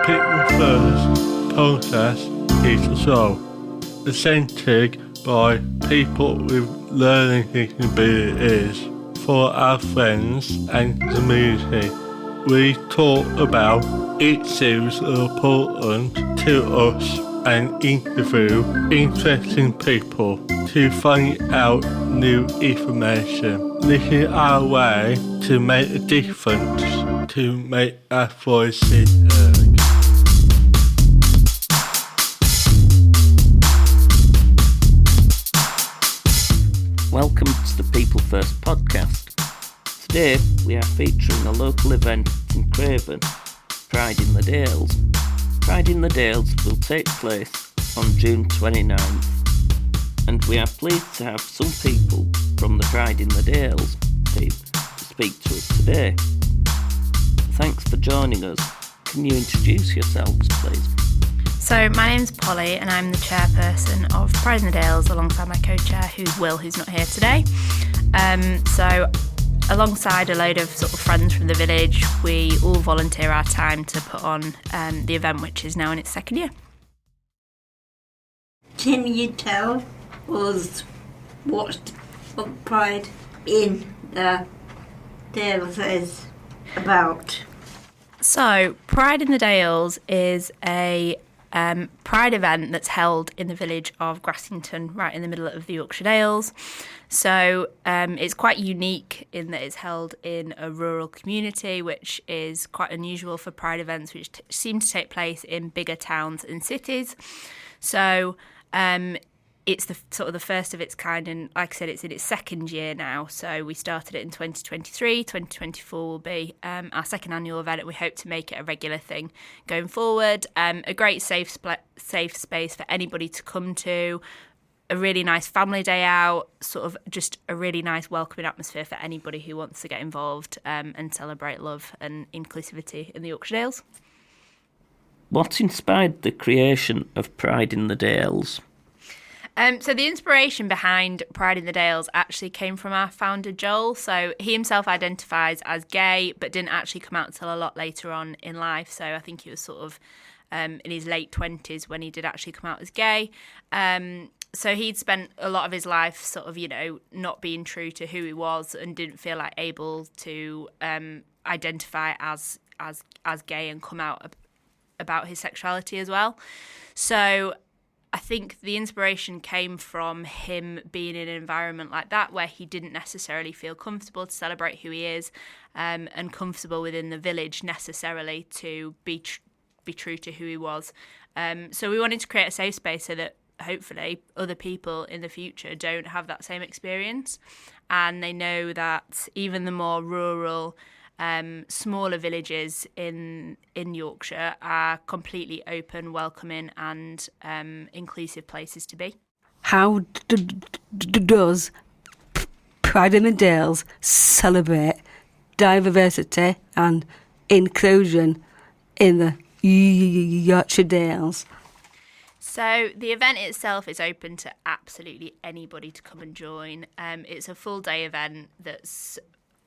People First process is a show presented by people with learning disabilities for our friends and community. We talk about issues important to us and interview interesting people to find out new information. This is our way to make a difference, to make our voices heard. Welcome to the People First podcast. Today we are featuring a local event in Craven, Pride in the Dales. Pride in the Dales will take place on June 29th, and we are pleased to have some people from the Pride in the Dales team to speak to us today. Thanks for joining us. Can you introduce yourselves, please? So my name's Polly and I'm the chairperson of Pride in the Dales alongside my co-chair who's Will, who's not here today. So alongside a load of sort of friends from the village, we all volunteer our time to put on the event, which is now in its second year. Can you tell us what Pride in the Dales is about? So Pride in the Dales is a Pride event that's held in the village of Grassington, right in the middle of the Yorkshire Dales. So it's quite unique in that it's held in a rural community, which is quite unusual for Pride events, which seem to take place in bigger towns and cities. So it's the sort of the first of its kind, and like I said, it's in its second year now. So we started it in 2023. 2024 will be our second annual event, and we hope to make it a regular thing going forward. A great safe space for anybody to come to. A really nice family day out, sort of just a really nice welcoming atmosphere for anybody who wants to get involved and celebrate love and inclusivity in the Yorkshire Dales. What inspired the creation of Pride in the Dales? So the inspiration behind Pride in the Dales actually came from our founder, Joel. So he himself identifies as gay, but didn't actually come out until a lot later on in life. So I think he was sort of in his late 20s when he did actually come out as gay. So he'd spent a lot of his life sort of, not being true to who he was and didn't feel like able to identify as gay and come out about his sexuality as well. So I think the inspiration came from him being in an environment like that where he didn't necessarily feel comfortable to celebrate who he is and comfortable within the village necessarily to be true to who he was. So we wanted to create a safe space so that hopefully other people in the future don't have that same experience, and they know that even the more rural smaller villages in Yorkshire are completely open, welcoming and inclusive places to be. How does Pride in the Dales celebrate diversity and inclusion in the Yorkshire Dales? So the event itself is open to absolutely anybody to come and join. It's a full day event that's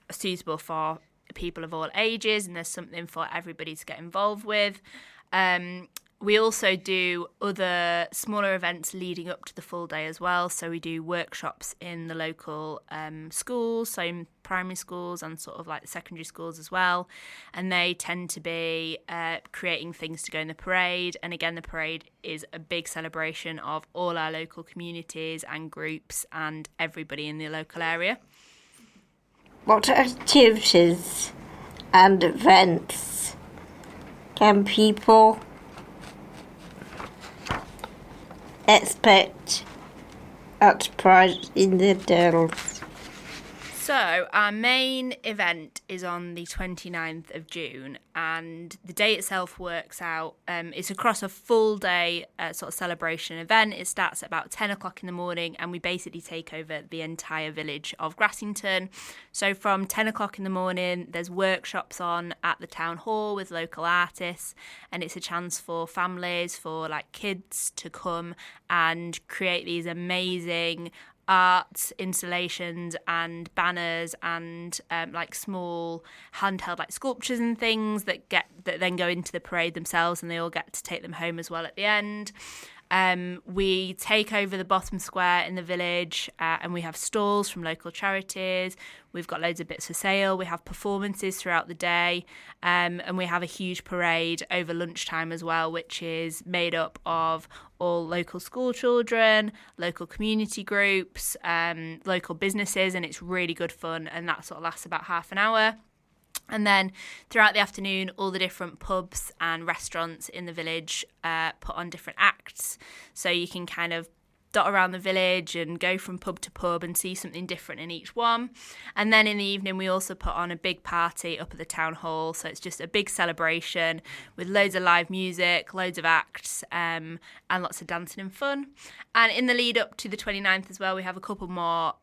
suitable for people of all ages, and there's something for everybody to get involved with. We also do other smaller events leading up to the full day as well. So we do workshops in the local schools, so in primary schools and sort of like secondary schools as well. And they tend to be creating things to go in the parade. And again, the parade is a big celebration of all our local communities and groups and everybody in the local area. What activities and events can people expect at Pride in the Dales? So our main event is on the 29th of June, and the day itself works out, it's across a full day sort of celebration event. It starts at about 10 o'clock in the morning, and we basically take over the entire village of Grassington. So from 10 o'clock in the morning, there's workshops on at the town hall with local artists, and it's a chance for families, for like kids to come and create these amazing art installations and banners and like small handheld like sculptures and things that then go into the parade themselves, and they all get to take them home as well at the end. We take over the bottom square in the village, and we have stalls from local charities. We've got loads of bits for sale. We have performances throughout the day, and we have a huge parade over lunchtime as well, which is made up of all local school children, local community groups, local businesses, and it's really good fun, and that sort of lasts about half an hour. And then throughout the afternoon, all the different pubs and restaurants in the village put on different acts. So you can kind of dot around the village and go from pub to pub and see something different in each one. And then in the evening, we also put on a big party up at the town hall. So it's just a big celebration with loads of live music, loads of acts, and lots of dancing and fun. And in the lead up to the 29th as well, we have a couple more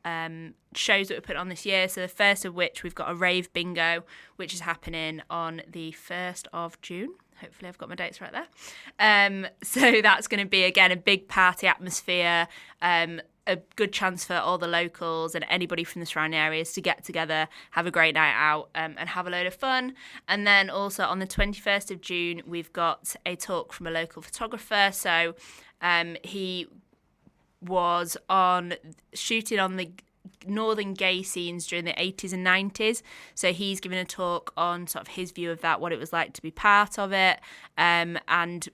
shows that we put on this year. So the first of which, we've got a rave bingo, which is happening on the 1st of June. Hopefully I've got my dates right there. So that's going to be, again, a big party atmosphere, a good chance for all the locals and anybody from the surrounding areas to get together, have a great night out, and have a load of fun. And then also on the 21st of June, we've got a talk from a local photographer. So he was shooting on the northern gay scenes during the 80s and 90s, so he's given a talk on sort of his view of that, what it was like to be part of it, and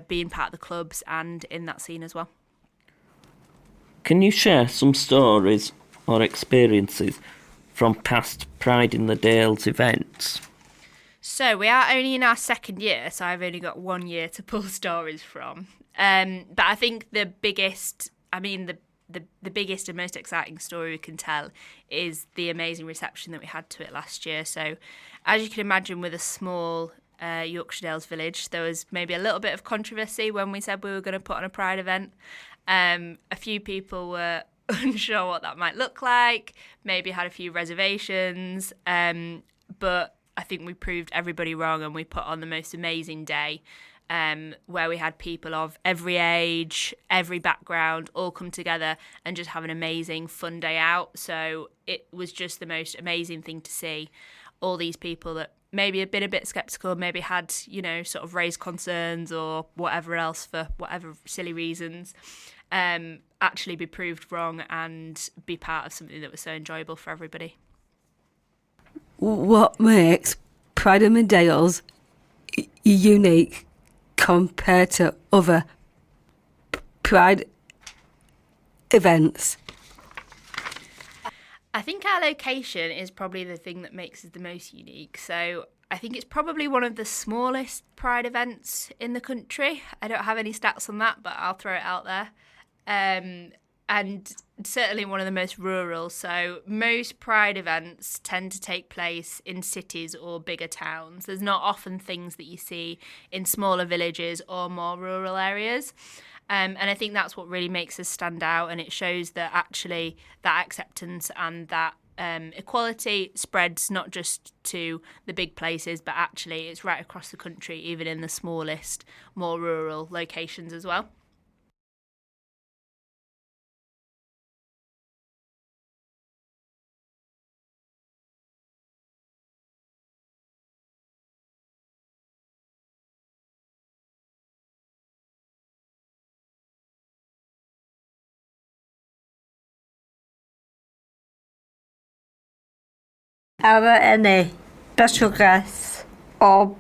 being part of the clubs and in that scene as well. Can you share some stories or experiences from past Pride in the Dales events? So we are only in our second year, so I've only got 1 year to pull stories from, but I think the biggest and most exciting story we can tell is the amazing reception that we had to it last year. So as you can imagine, with a small Yorkshire Dales village, there was maybe a little bit of controversy when we said we were going to put on a Pride event. A few people were unsure what that might look like, maybe had a few reservations, but I think we proved everybody wrong, and we put on the most amazing day, where we had people of every age, every background, all come together and just have an amazing fun day out. So it was just the most amazing thing to see all these people that maybe had been a bit sceptical, maybe had, sort of raised concerns or whatever else for whatever silly reasons, actually be proved wrong and be part of something that was so enjoyable for everybody. What makes Pride in the Dales unique compared to other Pride events? I think our location is probably the thing that makes it the most unique. So I think it's probably one of the smallest Pride events in the country. I don't have any stats on that, but I'll throw it out there. And certainly one of the most rural. So most Pride events tend to take place in cities or bigger towns. There's not often things that you see in smaller villages or more rural areas. And I think that's what really makes us stand out, and it shows that actually that acceptance and that equality spreads not just to the big places, but actually it's right across the country, even in the smallest, more rural locations as well. Are there any special guests or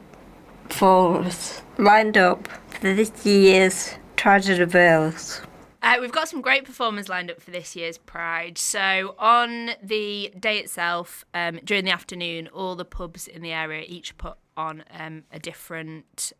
performers lined up for this year's Pride in the Dales? We've got some great performers lined up for this year's Pride. So on the day itself, during the afternoon, all the pubs in the area each put on a different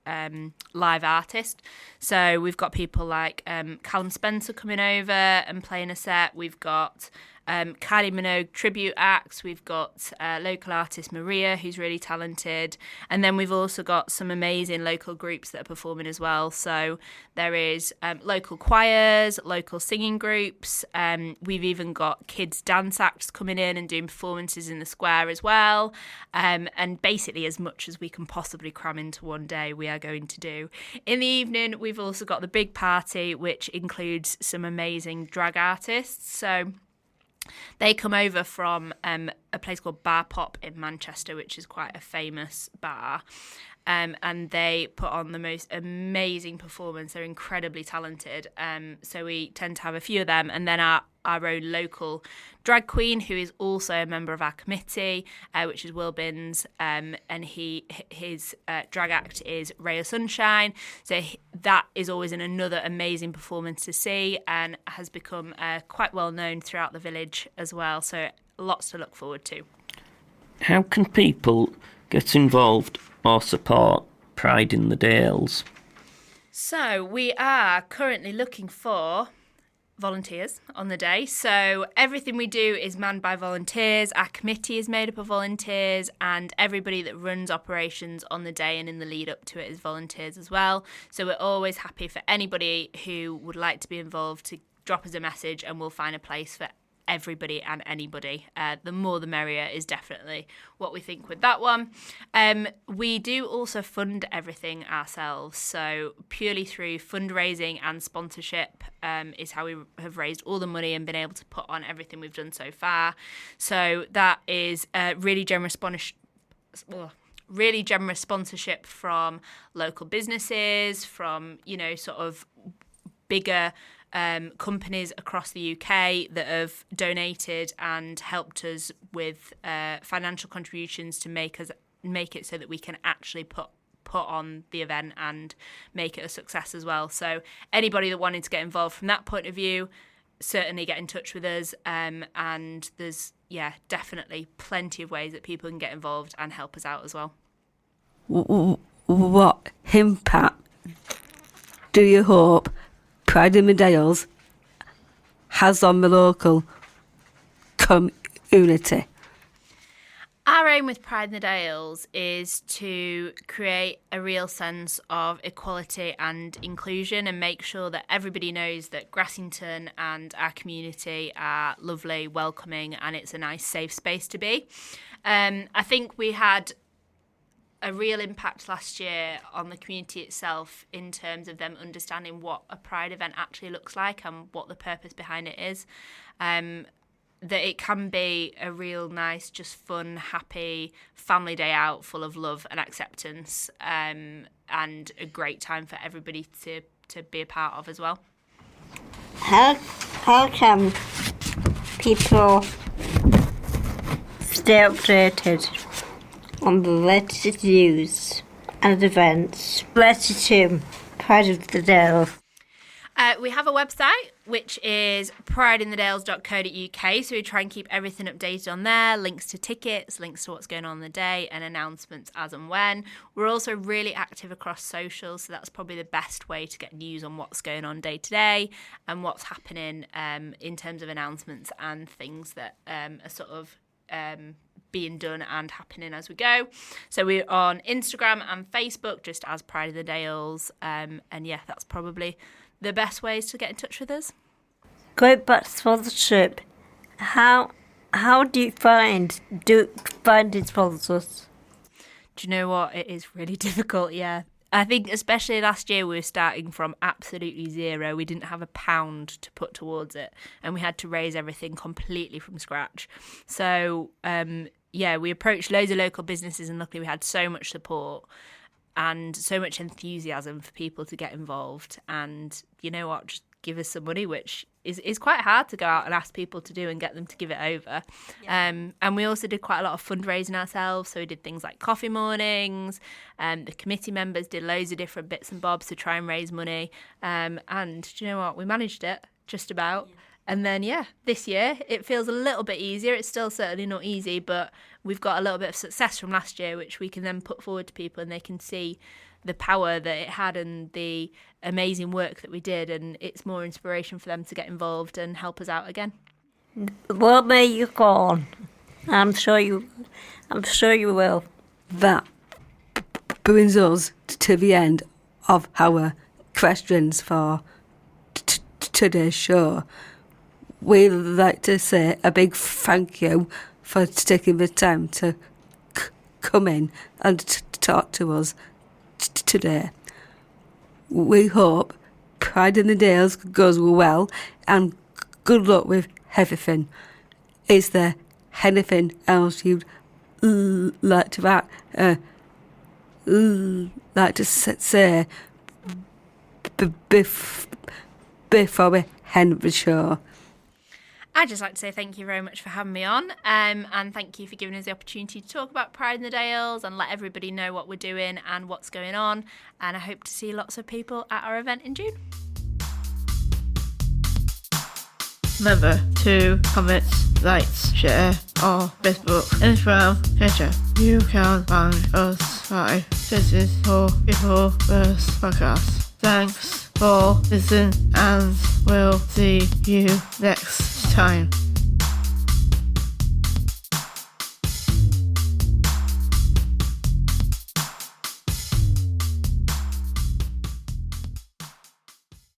live artist. So we've got people like Callum Spencer coming over and playing a set. We've got Kylie Minogue tribute acts. We've got local artist Maria, who's really talented. And then we've also got some amazing local groups that are performing as well. So there is local choirs, local singing groups. We've even got kids dance acts coming in and doing performances in the square as well. And basically as much as we we can possibly cram into one day, we are going to do. In the evening, we've also got the big party, which includes some amazing drag artists. So they come over from a place called Bar Pop in Manchester, which is quite a famous bar. And they put on the most amazing performance. They're incredibly talented. So we tend to have a few of them. And then our own local drag queen, who is also a member of our committee, which is Will Binns. And his drag act is Ray of Sunshine. So that is always another amazing performance to see, and has become quite well known throughout the village as well. So lots to look forward to. How can people get involved or support Pride in the Dales? So we are currently looking for volunteers on the day. So everything we do is manned by volunteers. Our committee is made up of volunteers, and everybody that runs operations on the day and in the lead up to it is volunteers as well. So we're always happy for anybody who would like to be involved to drop us a message, and we'll find a place for everybody and anybody. The more the merrier is definitely what we think with that one. We do also fund everything ourselves, so purely through fundraising and sponsorship is how we have raised all the money and been able to put on everything we've done so far. So that is really generous sponsorship from local businesses, from sort of bigger companies across the UK that have donated and helped us with financial contributions to make it so that we can actually put on the event and make it a success as well. So anybody that wanted to get involved from that point of view, certainly get in touch with us. And there's definitely plenty of ways that people can get involved and help us out as well. What impact do you hope Pride in the Dales has on the local community? Our aim with Pride in the Dales is to create a real sense of equality and inclusion, and make sure that everybody knows that Grassington and our community are lovely, welcoming, and it's a nice, safe space to be. I think we had a real impact last year on the community itself in terms of them understanding what a Pride event actually looks like and what the purpose behind it is. That it can be a real nice, just fun, happy family day out full of love and acceptance, and a great time for everybody to be a part of as well. How can people stay updated on the latest news and events related to Pride of the Dales? We have a website, which is prideinthedales.co.uk, so we try and keep everything updated on there, links to tickets, links to what's going on the day, and announcements as and when. We're also really active across socials, so that's probably the best way to get news on what's going on day to day and what's happening in terms of announcements and things that are sort of being done and happening as we go. So we're on Instagram and Facebook just as Pride of the Dales, and that's probably the best ways to get in touch with us. Going back to sponsorship, how do you find sponsors? Do you know what? It is really difficult, yeah. I think especially last year we were starting from absolutely zero. We didn't have £1 to put towards it, and we had to raise everything completely from scratch. So, we approached loads of local businesses, and luckily we had so much support and so much enthusiasm for people to get involved. And you know what? Just give us some money, which is quite hard to go out and ask people to do and get them to give it over. Yeah. And we also did quite a lot of fundraising ourselves. So we did things like coffee mornings. The committee members did loads of different bits and bobs to try and raise money. And do you know what? We managed it just about. Yeah. And then, this year it feels a little bit easier. It's still certainly not easy, but we've got a little bit of success from last year, which we can then put forward to people, and they can see the power that it had and the amazing work that we did, and it's more inspiration for them to get involved and help us out again. What may you go on? I'm sure you will. That brings us to the end of our questions for today's show. We'd like to say a big thank you for taking the time to come in and talk to us today. We hope Pride in the Dales goes well, and good luck with everything. Is there anything else you'd like to say before we end the show? I'd just like to say thank you very much for having me on, and thank you for giving us the opportunity to talk about Pride in the Dales and let everybody know what we're doing and what's going on, and I hope to see lots of people at our event in June. Remember to comment, like, share, or Facebook, Instagram, Twitter. You can find us by searching for People First Podcast. Thanks for listening, and we'll see you next time.